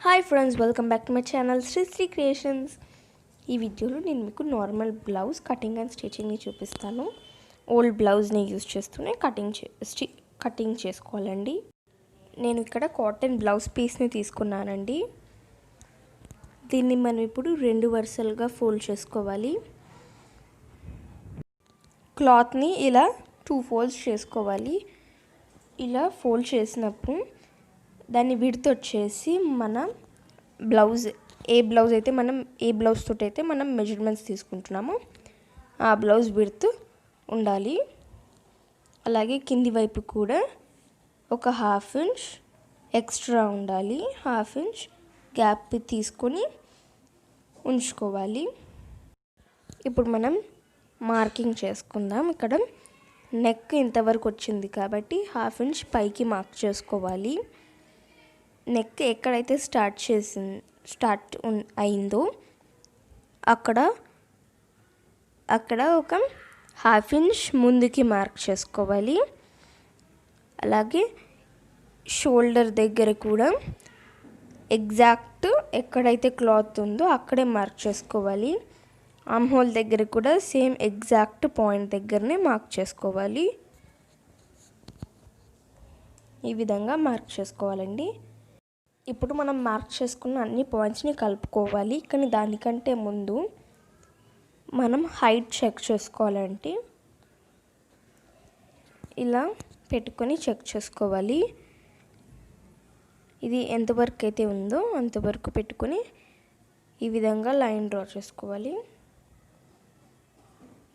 Hi friends, welcome back to my channel Shri creations. ఈ వీడియోలో నేను మీకు నార్మల్ బ్లౌజ్ కటింగ్ అండ్ స్టిచ్చింగ్ని చూపిస్తాను. ఓల్డ్ బ్లౌజ్ని యూజ్ చేస్తూనే కటింగ్ చేసుకోవాలండి. నేను ఇక్కడ కాటన్ బ్లౌజ్ పీస్ని తీసుకున్నానండి. దీన్ని మనం ఇప్పుడు 2 వరుసలుగా ఫోల్డ్ చేసుకోవాలి. క్లాత్ని ఇలా 2 ఫోల్డ్స్ చేసుకోవాలి. ఇలా ఫోల్డ్ చేసినప్పుడు దాన్ని విడ్త్ వచ్చేసి మన బ్లౌజ్ ఏ బ్లౌజ్ తోటి అయితే మనం మెజర్మెంట్స్ తీసుకుంటున్నామో ఆ బ్లౌజ్ విడ్త్ ఉండాలి. అలాగే కింది వైపు కూడా ఒక 1/2 ఇంచ్ ఎక్స్ట్రా ఉండాలి. 1/2 ఇంచ్ గ్యాప్ తీసుకొని ఉంచుకోవాలి. ఇప్పుడు మనం మార్కింగ్ చేసుకుందాం. ఇక్కడ నెక్ ఇంతవరకు వచ్చింది కాబట్టి 1/2 ఇంచ్ పైకి మార్క్ చేసుకోవాలి. నెక్ ఎక్కడైతే స్టార్ట్ అయిందో అక్కడ ఒక 1/2 ఇంచ్ ముందుకి మార్క్ చేసుకోవాలి. అలాగే షోల్డర్ దగ్గర కూడా ఎగ్జాక్ట్ ఎక్కడైతే క్లాత్ ఉందో అక్కడే మార్క్ చేసుకోవాలి. ఆర్మ్ హోల్ దగ్గర కూడా సేమ్ ఎగ్జాక్ట్ పాయింట్ దగ్గరనే మార్క్ చేసుకోవాలి. ఈ విధంగా మార్క్ చేసుకోవాలండి. ఇప్పుడు మనం మార్క్ చేసుకున్న అన్ని పాయింట్స్ని కలుపుకోవాలి. కానీ దానికంటే ముందు మనం హైట్ చెక్ చేసుకోవాలంటే ఇలా పెట్టుకొని చెక్ చేసుకోవాలి. ఇది ఎంతవరకు అయితే ఉందో అంతవరకు పెట్టుకొని ఈ విధంగా లైన్ డ్రా చేసుకోవాలి.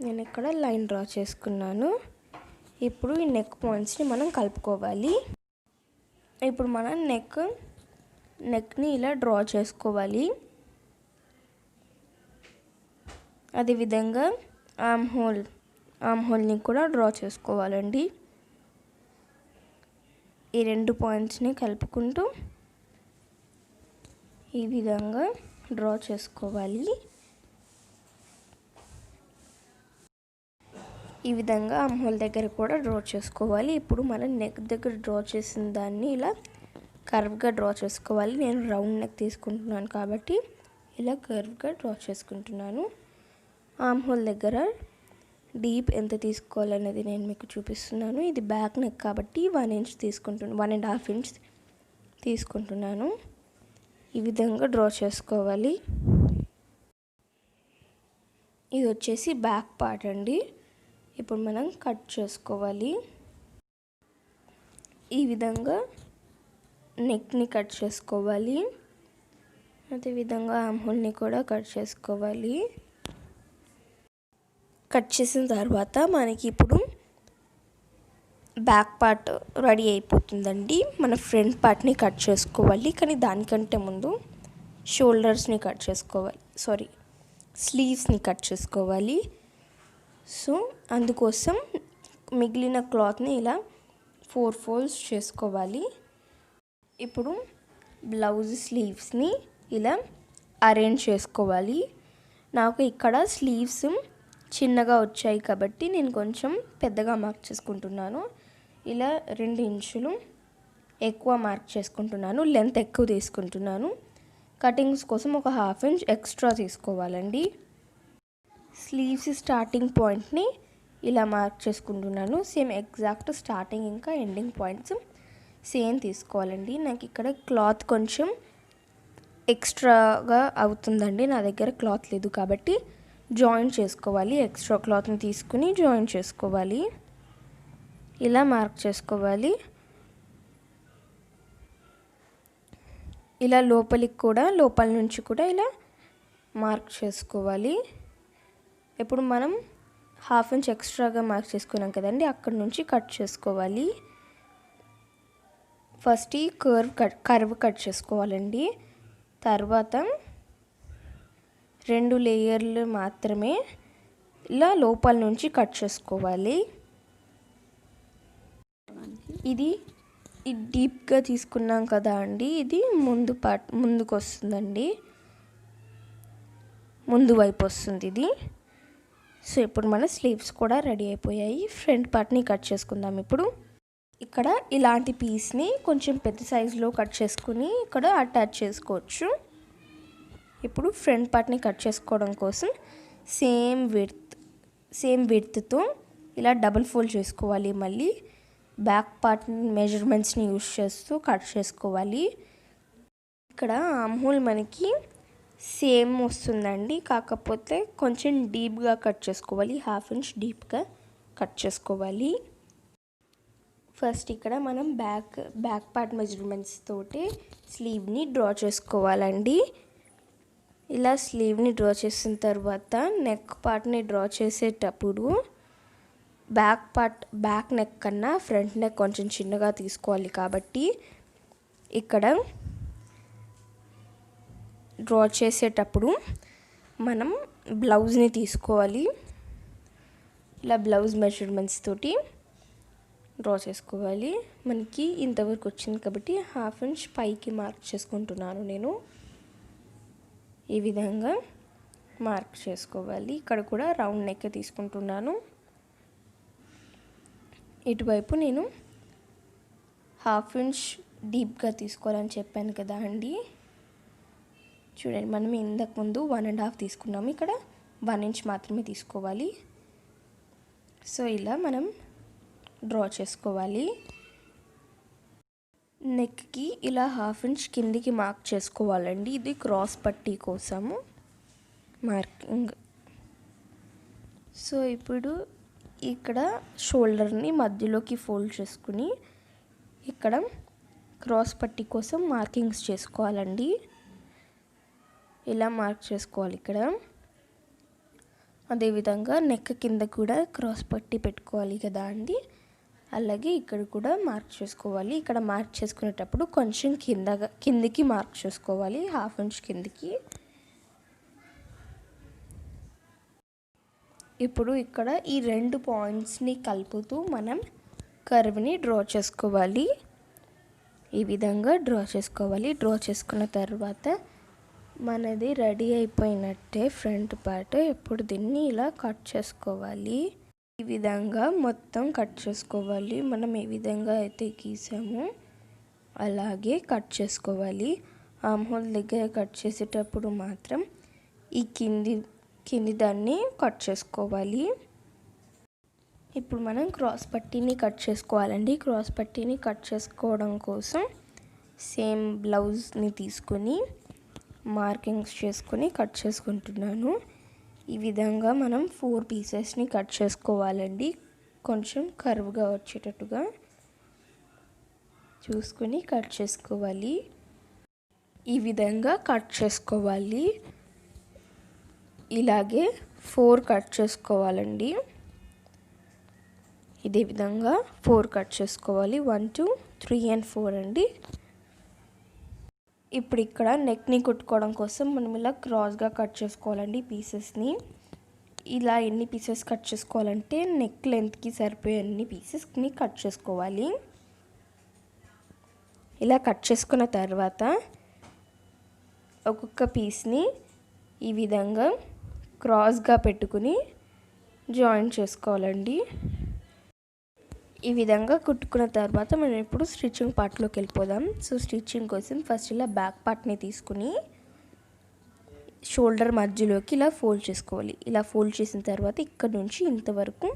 నేను ఇక్కడ లైన్ డ్రా చేసుకున్నాను. ఇప్పుడు ఈ నెక్ పాయింట్స్ని మనం కలుపుకోవాలి. ఇప్పుడు మనం నెక్ని ఇలా డ్రా చేసుకోవాలి. అదేవిధంగా ఆర్మ్ హోల్ని కూడా డ్రా చేసుకోవాలండి. ఈ 2 పాయింట్స్ని కలుపుకుంటూ ఈ విధంగా డ్రా చేసుకోవాలి. ఈ విధంగా ఆర్మ్ హోల్ దగ్గర కూడా డ్రా చేసుకోవాలి. ఇప్పుడు మనం నెక్ దగ్గర డ్రా చేసిన దాన్ని ఇలా కర్వ్గా డ్రా చేసుకోవాలి. నేను రౌండ్ నెక్ తీసుకుంటున్నాను కాబట్టి ఇలా కర్వ్గా డ్రా చేసుకుంటున్నాను. ఆర్మ్ హోల్ దగ్గర డీప్ ఎంత తీసుకోవాలనేది నేను మీకు చూపిస్తున్నాను. ఇది బ్యాక్ నెక్ కాబట్టి 1.5 ఇంచ్ తీసుకుంటున్నాను. ఈ విధంగా డ్రా చేసుకోవాలి. ఇది వచ్చేసి బ్యాక్ పార్ట్ అండి. ఇప్పుడు మనం కట్ చేసుకోవాలి. ఈ విధంగా నెక్ని కట్ చేసుకోవాలి. అదేవిధంగా ఆర్మ్ హోల్ని కూడా కట్ చేసుకోవాలి. కట్ చేసిన తర్వాత మనకి ఇప్పుడు బ్యాక్ పార్ట్ రెడీ అయిపోతుందండి. మన ఫ్రంట్ పార్ట్ని కట్ చేసుకోవాలి. కానీ దానికంటే ముందు షోల్డర్స్ని కట్ చేసుకోవాలి. స్లీవ్స్ని కట్ చేసుకోవాలి. సో అందుకోసం మిగిలిన క్లాత్ని ఇలా 4 ఫోల్డ్స్ చేసుకోవాలి. ఇప్పుడు బ్లౌజ్ స్లీవ్స్ని ఇలా అరేంజ్ చేసుకోవాలి. నాకు ఇక్కడ స్లీవ్స్ చిన్నగా వచ్చాయి కాబట్టి నేను కొంచెం పెద్దగా మార్క్ చేసుకుంటున్నాను. ఇలా 2 ఇంచులు ఎక్కువ మార్క్ చేసుకుంటున్నాను. లెంత్ ఎక్కువ తీసుకుంటున్నాను. కటింగ్స్ కోసం ఒక 1/2 ఇంచ్ ఎక్స్ట్రా తీసుకోవాలండి. స్లీవ్స్ స్టార్టింగ్ పాయింట్ని ఇలా మార్క్ చేసుకుంటున్నాను. సేమ్ ఎగ్జాక్ట్ స్టార్టింగ్ ఇంకా ఎండింగ్ పాయింట్స్ సేమ్ తీసుకోవాలండి. నాకు ఇక్కడ క్లాత్ కొంచెం ఎక్స్ట్రాగా అవుతుందండి. నా దగ్గర క్లాత్ లేదు కాబట్టి జాయిన్ చేసుకోవాలి. ఎక్స్ట్రా క్లాత్ని తీసుకుని జాయిన్ చేసుకోవాలి. ఇలా మార్క్ చేసుకోవాలి. ఇలా లోపల నుంచి కూడా ఇలా మార్క్ చేసుకోవాలి. ఇప్పుడు మనం 1/2 ఇంచ్ ఎక్స్ట్రాగా మార్క్ చేసుకున్నాం కదండి, అక్కడ నుంచి కట్ చేసుకోవాలి. ఫస్ట్ ఈ కర్వ్ కట్ చేసుకోవాలండి. తర్వాత 2 లేయర్లు మాత్రమే ఇలా లోపల నుంచి కట్ చేసుకోవాలి. ఇది డీప్గా తీసుకున్నాం కదా అండి, ఇది ముందుకు వస్తుందండి, ముందు వైపు వస్తుంది ఇది. సో ఇప్పుడు మన స్లీవ్స్ కూడా రెడీ అయిపోయాయి. ఫ్రంట్ పార్ట్ని కట్ చేసుకుందాం. ఇప్పుడు ఇక్కడ ఇలాంటి పీస్ని కొంచెం పెద్ద సైజులో కట్ చేసుకుని ఇక్కడ అటాచ్ చేసుకోవచ్చు. ఇప్పుడు ఫ్రంట్ పార్ట్ని కట్ చేసుకోవడం కోసం సేమ్ విడ్త్తో ఇలా డబుల్ ఫోల్డ్ చేసుకోవాలి. మళ్ళీ బ్యాక్ పార్ట్ మెజర్మెంట్స్ని యూస్ చేస్తూ కట్ చేసుకోవాలి. ఇక్కడ ఆర్మ్ హోల్ మనకి సేమ్ వస్తుందండి, కాకపోతే కొంచెం డీప్గా కట్ చేసుకోవాలి. 1/2 ఇంచ్ డీప్గా కట్ చేసుకోవాలి. ఫస్ట్ ఇక్కడ మనం బ్యాక్ పార్ట్ మెజర్మెంట్స్ తోటి స్లీవ్ని డ్రా చేసుకోవాలండి. ఇలా స్లీవ్ని డ్రా చేసిన తర్వాత నెక్ పార్ట్ని డ్రా చేసేటప్పుడు బ్యాక్ నెక్ కన్నా ఫ్రంట్ నెక్ కొంచెం చిన్నగా తీసుకోవాలి. కాబట్టి ఇక్కడ డ్రా చేసేటప్పుడు మనం బ్లౌజ్ని తీసుకోవాలి. ఇలా బ్లౌజ్ మెజర్మెంట్స్ తోటి డ్రా చేసుకోవాలి. మనకి ఇంతవరకు వచ్చింది కాబట్టి 1/2 ఇంచ్ పైకి మార్క్ చేసుకుంటున్నాను నేను. ఈ విధంగా మార్క్ చేసుకోవాలి. ఇక్కడ కూడా రౌండ్ నెక్ తీసుకుంటున్నాను. ఇటువైపు నేను 1/2 ఇంచ్ డీప్గా తీసుకోవాలని చెప్పాను కదా అండి. చూడండి, మనం ఇంతకు ముందు 1.5 తీసుకున్నాము, ఇక్కడ 1 ఇంచ్ మాత్రమే తీసుకోవాలి. సో ఇలా మనం డ్రా చేసుకోవాలి. నెక్కి ఇలా 1/2 ఇంచ్ కిందికి మార్క్ చేసుకోవాలండి. ఇది క్రాస్ పట్టీ కోసము మార్కింగ్. సో ఇప్పుడు ఇక్కడ షోల్డర్ని మధ్యలోకి ఫోల్డ్ చేసుకుని ఇక్కడ క్రాస్ పట్టీ కోసం మార్కింగ్స్ చేసుకోవాలండి. ఇలా మార్క్ చేసుకోవాలి. ఇక్కడ అదేవిధంగా నెక్ కింద కూడా క్రాస్ పట్టీ పెట్టుకోవాలి కదా అండి. అలాగే ఇక్కడ కూడా మార్క్ చేసుకోవాలి. ఇక్కడ మార్క్ చేసుకునేటప్పుడు కొంచెం కిందికి మార్క్ చేసుకోవాలి, 1/2 ఇంచ్ కిందికి. ఇప్పుడు ఇక్కడ ఈ 2 పాయింట్స్ని కలుపుతూ మనం కర్వ్ని డ్రా చేసుకోవాలి. ఈ విధంగా డ్రా చేసుకోవాలి. డ్రా చేసుకున్న తర్వాత మనది రెడీ అయిపోయినట్టే ఫ్రంట్ పార్ట్. ఇప్పుడు దీన్ని ఇలా కట్ చేసుకోవాలి. ఈ విధంగా మొత్తం కట్ చేసుకోవాలి. మనం ఏ విధంగా అయితే గీసామో అలాగే కట్ చేసుకోవాలి. ఆర్మ్ హోల్ దగ్గర కట్ చేసేటప్పుడు మాత్రం ఈ కింది దాన్ని కట్ చేసుకోవాలి. ఇప్పుడు మనం క్రాస్ పట్టీని కట్ చేసుకోవాలండి. క్రాస్ పట్టీని కట్ చేసుకోవడం కోసం సేమ్ బ్లౌజ్ని తీసుకొని మార్కింగ్స్ చేసుకొని కట్ చేసుకుంటున్నాను. ఈ విధంగా మనం 4 పీసెస్ని కట్ చేసుకోవాలండి. కొంచెం కర్వ్గా వచ్చేటట్టుగా చూసుకొని కట్ చేసుకోవాలి. ఈ విధంగా కట్ చేసుకోవాలి. ఇలాగే 4 కట్ చేసుకోవాలండి. ఇదే విధంగా 4 కట్ చేసుకోవాలి. 1 2 3 and 4 అండి. ఇప్పుడు ఇక్కడ నెక్ని కుట్టుకోవడం కోసం మనం ఇలా క్రాస్గా కట్ చేసుకోవాలండి పీసెస్ని. ఇలా ఎన్ని పీసెస్ కట్ చేసుకోవాలంటే నెక్ లెంత్కి సరిపోయే అన్ని పీసెస్ని కట్ చేసుకోవాలి. ఇలా కట్ చేసుకున్న తర్వాత ఒక్కొక్క పీస్ని ఈ విధంగా క్రాస్గా పెట్టుకుని జాయిన్ చేసుకోవాలండి. ఈ విధంగా కుట్టుకున్న తర్వాత మనం ఇప్పుడు స్టిచ్చింగ్ పార్ట్లోకి వెళ్ళిపోదాం. సో స్టిచ్చింగ్ కోసం ఫస్ట్ ఇలా బ్యాక్ పార్ట్ని తీసుకుని షోల్డర్ మధ్యలోకి ఇలా ఫోల్డ్ చేసుకోవాలి. ఇలా ఫోల్డ్ చేసిన తర్వాత ఇక్కడ నుంచి ఇంతవరకు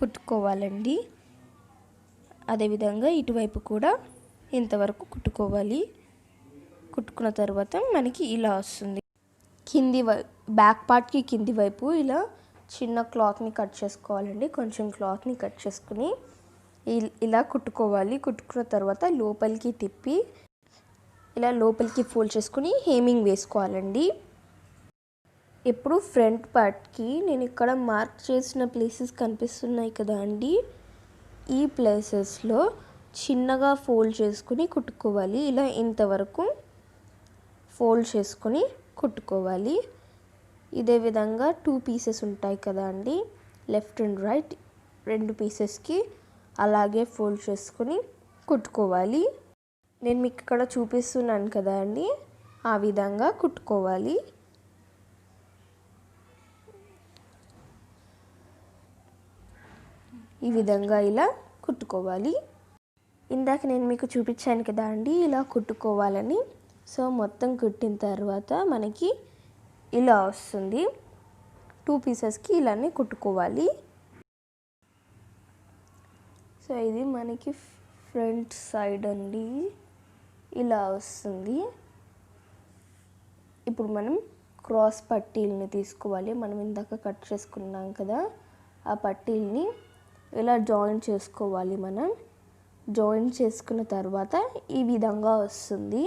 కుట్టుకోవాలండి. అదేవిధంగా ఇటువైపు కూడా ఇంతవరకు కుట్టుకోవాలి. కుట్టుకున్న తర్వాత మనకి ఇలా వస్తుంది. బ్యాక్ పార్ట్కి కింది వైపు ఇలా చిన్న క్లాత్ని కట్ చేసుకోవాలండి. కొంచెం క్లాత్ని కట్ చేసుకుని ఇలా కుట్టుకోవాలి. కుట్టుకున్న తర్వాత లోపలికి తిప్పి ఇలా లోపలికి ఫోల్డ్ చేసుకుని హేమింగ్ వేసుకోవాలండి. ఇప్పుడు ఫ్రంట్ పార్ట్కి నేను ఇక్కడ మార్క్ చేసిన ప్లేసెస్ కనిపిస్తున్నాయి కదా అండి. ఈ ప్లేసెస్లో చిన్నగా ఫోల్డ్ చేసుకుని కుట్టుకోవాలి. ఇలా ఇంతవరకు ఫోల్డ్ చేసుకుని కుట్టుకోవాలి. ఇదే విధంగా 2 పీసెస్ ఉంటాయి కదా అండి, లెఫ్ట్ అండ్ రైట్ 2 పీసెస్కి అలాగే ఫోల్డ్ చేసుకుని కుట్టుకోవాలి. నేను మీకు ఇక్కడ చూపిస్తున్నాను కదా అండి, ఆ విధంగా కుట్టుకోవాలి. ఈ విధంగా ఇలా కుట్టుకోవాలి. ఇందాక నేను మీకు చూపించాను కదా అండి ఇలా కుట్టుకోవాలని. సో మొత్తం కుట్టిన తర్వాత మనకి ఇలా వస్తుంది. 2 పీసెస్కి ఇలానే కుట్టుకోవాలి. సో ఇది మనకి ఫ్రంట్ సైడ్ అండి, ఇలా వస్తుంది. ఇప్పుడు మనం క్రాస్ పట్టీలని తీసుకోవాలి. మనం ఇందాక కట్ చేసుకున్నాం కదా, ఆ పట్టీల్ని ఇలా జాయిన్ చేసుకోవాలి. మనం జాయిన్ చేసుకున్న తర్వాత ఈ విధంగా వస్తుంది.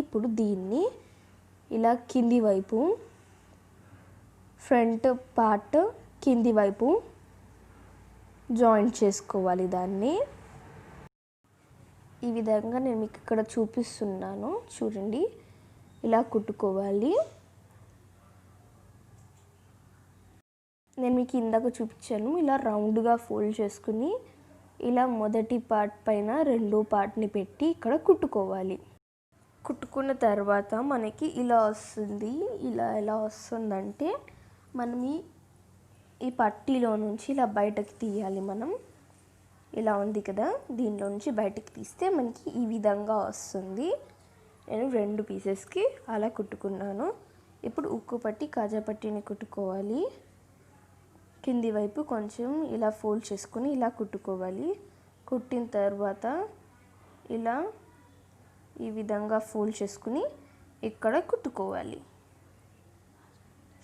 ఇప్పుడు దీన్ని ఇలా కింది వైపు, ఫ్రంట్ పార్ట్ కింది వైపు జాయిన్ చేసుకోవాలి. దాన్ని ఈ విధంగా నేను మీకు ఇక్కడ చూపిస్తున్నాను చూడండి, ఇలా కుట్టుకోవాలి. నేను మీకు ఇందాక చూపించాను, ఇలా రౌండ్గా ఫోల్డ్ చేసుకుని ఇలా మొదటి పార్ట్ పైన రెండో పార్ట్ని పెట్టి ఇక్కడ కుట్టుకోవాలి. కుట్టుకున్న తర్వాత మనకి ఇలా వస్తుంది. ఇలా ఎలా వస్తుందంటే మనం ఈ పట్టీలో నుంచి ఇలా బయటకు తీయాలి. మనం ఇలా ఉంది కదా, దీనిలో నుంచి బయటకు తీస్తే మనకి ఈ విధంగా వస్తుంది. నేను 2 పీసెస్కి అలా కుట్టుకున్నాను. ఇప్పుడు ఉక్కు పట్టి కాజా పట్టీని కుట్టుకోవాలి. కింది వైపు కొంచెం ఇలా ఫోల్డ్ చేసుకుని ఇలా కుట్టుకోవాలి. కుట్టిన తర్వాత ఇలా ఈ విధంగా ఫోల్డ్ చేసుకుని ఇక్కడ కుట్టుకోవాలి.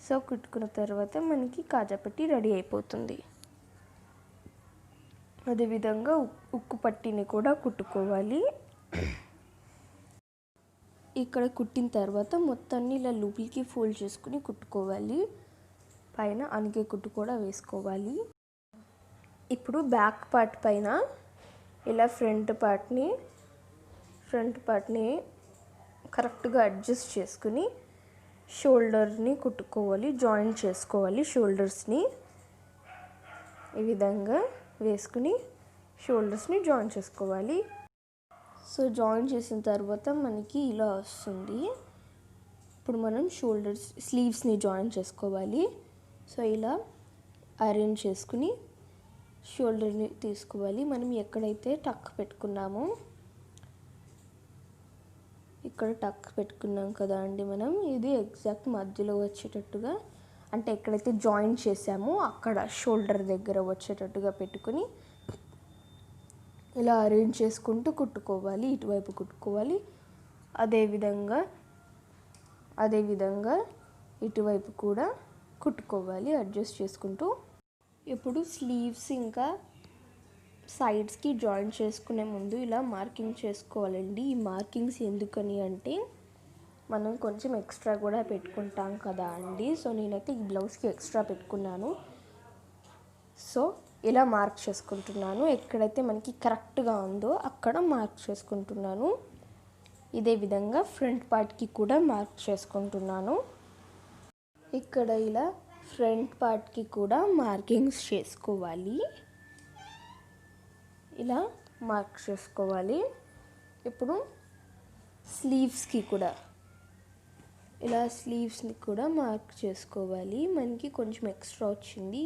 సో కుట్టుకున్న తర్వాత మనకి కాజా పట్టీ రెడీ అయిపోతుంది. అదేవిధంగా ఉక్కు పట్టీని కూడా కుట్టుకోవాలి. ఇక్కడ కుట్టిన తర్వాత మొత్తాన్ని ఇలా లోపలికి ఫోల్డ్ చేసుకుని కుట్టుకోవాలి. పైన అనిగే కుట్టు కూడా వేసుకోవాలి. ఇప్పుడు బ్యాక్ పార్ట్ పైన ఇలా ఫ్రంట్ పార్ట్ని కరెక్ట్గా అడ్జస్ట్ చేసుకుని షోల్డర్ని కుట్టుకోవాలి. జాయిన్ చేసుకోవాలి షోల్డర్స్ని. ఈ విధంగా వేసుకుని షోల్డర్స్ని జాయిన్ చేసుకోవాలి. సో జాయిన్ చేసిన తర్వాత మనకి ఇలా వస్తుంది. ఇప్పుడు మనం స్లీవ్స్ని జాయిన్ చేసుకోవాలి. సో ఇలా అరేంజ్ చేసుకుని షోల్డర్ని తీసుకోవాలి. మనం ఎక్కడైతే టక్ పెట్టుకున్నామో, ఇక్కడ టక్ పెట్టుకున్నాం కదా అండి మనం, ఇది ఎగ్జాక్ట్ మధ్యలో వచ్చేటట్టుగా, అంటే ఎక్కడైతే జాయిన్ చేసామో అక్కడ షోల్డర్ దగ్గర వచ్చేటట్టుగా పెట్టుకుని ఇలా అరేంజ్ చేసుకుంటూ కుట్టుకోవాలి. ఇటువైపు కుట్టుకోవాలి. అదేవిధంగా ఇటువైపు కూడా కుట్టుకోవాలి అడ్జస్ట్ చేసుకుంటూ. ఇప్పుడు స్లీవ్స్ ఇంకా సైడ్స్కి జాయిన్ చేసుకునే ముందు ఇలా మార్కింగ్ చేసుకోవాలండి. ఈ మార్కింగ్స్ ఎందుకని అంటే మనం కొంచెం ఎక్స్ట్రా కూడా పెట్టుకుంటాం కదా అండి. సో నేనైతే ఈ బ్లౌజ్కి ఎక్స్ట్రా పెట్టుకున్నాను. సో ఇలా మార్క్ చేసుకుంటున్నాను. ఎక్కడైతే మనకి కరెక్ట్గా ఉందో అక్కడ మార్క్ చేసుకుంటున్నాను. ఇదే విధంగా ఫ్రంట్ పార్ట్కి కూడా మార్క్ చేసుకుంటున్నాను. ఇక్కడ ఇలా ఫ్రంట్ పార్ట్కి కూడా మార్కింగ్స్ చేసుకోవాలి. ఇలా మార్క్ చేసుకోవాలి. ఇప్పుడు స్లీవ్స్కి కూడా ఇలా స్లీవ్స్ని కూడా మార్క్ చేసుకోవాలి. మనకి కొంచెం ఎక్స్ట్రా వచ్చింది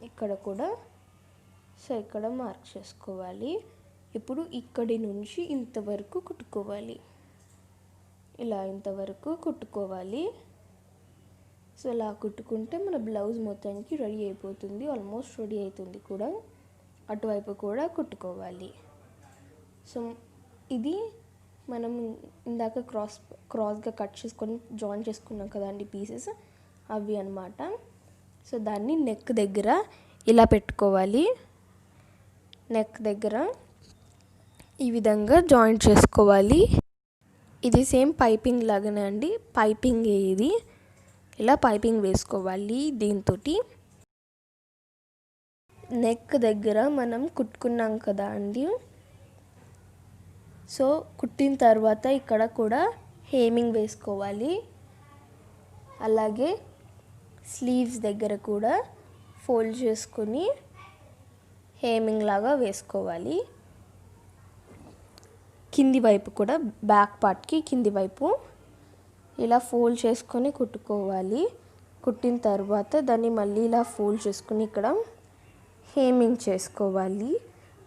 ఇక్కడ కూడా. సో ఇక్కడ మార్క్ చేసుకోవాలి. ఇప్పుడు ఇక్కడి నుంచి ఇంతవరకు కుట్టుకోవాలి. ఇలా ఇంతవరకు కుట్టుకోవాలి. సో ఇలా కుట్టుకుంటే మన బ్లౌజ్ మొత్తానికి రెడీ అయిపోతుంది. ఆల్మోస్ట్ రెడీ అవుతుంది కూడా. అటువైపు కూడా కుట్టుకోవాలి. సో ఇది మనం ఇందాక క్రాస్గా కట్ చేసుకొని జాయిన్ చేసుకున్నాం కదండి పీసెస్, అవి అన్నమాట. సో దాన్ని నెక్ దగ్గర ఇలా పెట్టుకోవాలి. నెక్ దగ్గర ఈ విధంగా జాయిన్ చేసుకోవాలి. ఇది సేమ్ పైపింగ్ లాగానే అండి, పైపింగ్ ఇది. ఇలా పైపింగ్ వేసుకోవాలి. దీంతో నెక్ దగ్గర మనం కుట్టుకున్నాం కదా అండి. సో కుట్టిన తర్వాత ఇక్కడ కూడా హేమింగ్ వేసుకోవాలి. అలాగే స్లీవ్స్ దగ్గర కూడా ఫోల్డ్ చేసుకొని హేమింగ్ లాగా వేసుకోవాలి. కింది వైపు కూడా బ్యాక్ పార్ట్కి కింది వైపు ఇలా ఫోల్డ్ చేసుకొని కుట్టుకోవాలి. కుట్టిన తర్వాత దాన్ని మళ్ళీ ఇలా ఫోల్డ్ చేసుకుని ఇక్కడ హేమింగ్ చేసుకోవాలి.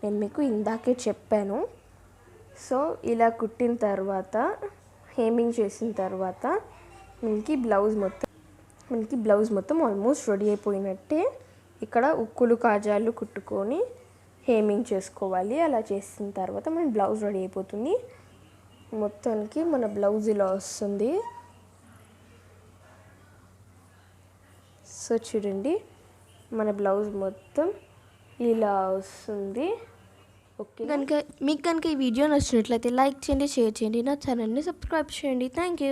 నేను మీకు ఇందాకే చెప్పాను. సో ఇలా కుట్టిన తర్వాత హేమింగ్ చేసిన తర్వాత మనకి బ్లౌజ్ మొత్తం ఆల్మోస్ట్ రెడీ అయిపోయినట్టే. ఇక్కడ ఉక్కులు కాజాలు కుట్టుకొని హేమింగ్ చేసుకోవాలి. అలా చేసిన తర్వాత మన బ్లౌజ్ రెడీ అయిపోతుంది. మొత్తానికి మన బ్లౌజ్ ఇలా వస్తుంది. సో చూడండి, మన బ్లౌజ్ మొత్తం ఇలా వస్తుంది. ఓకే, మీకు కనుక ఈ వీడియో నచ్చినట్లయితే లైక్ చేయండి, షేర్ చేయండి, నా ఛానల్ని సబ్స్క్రైబ్ చేయండి. Thank you.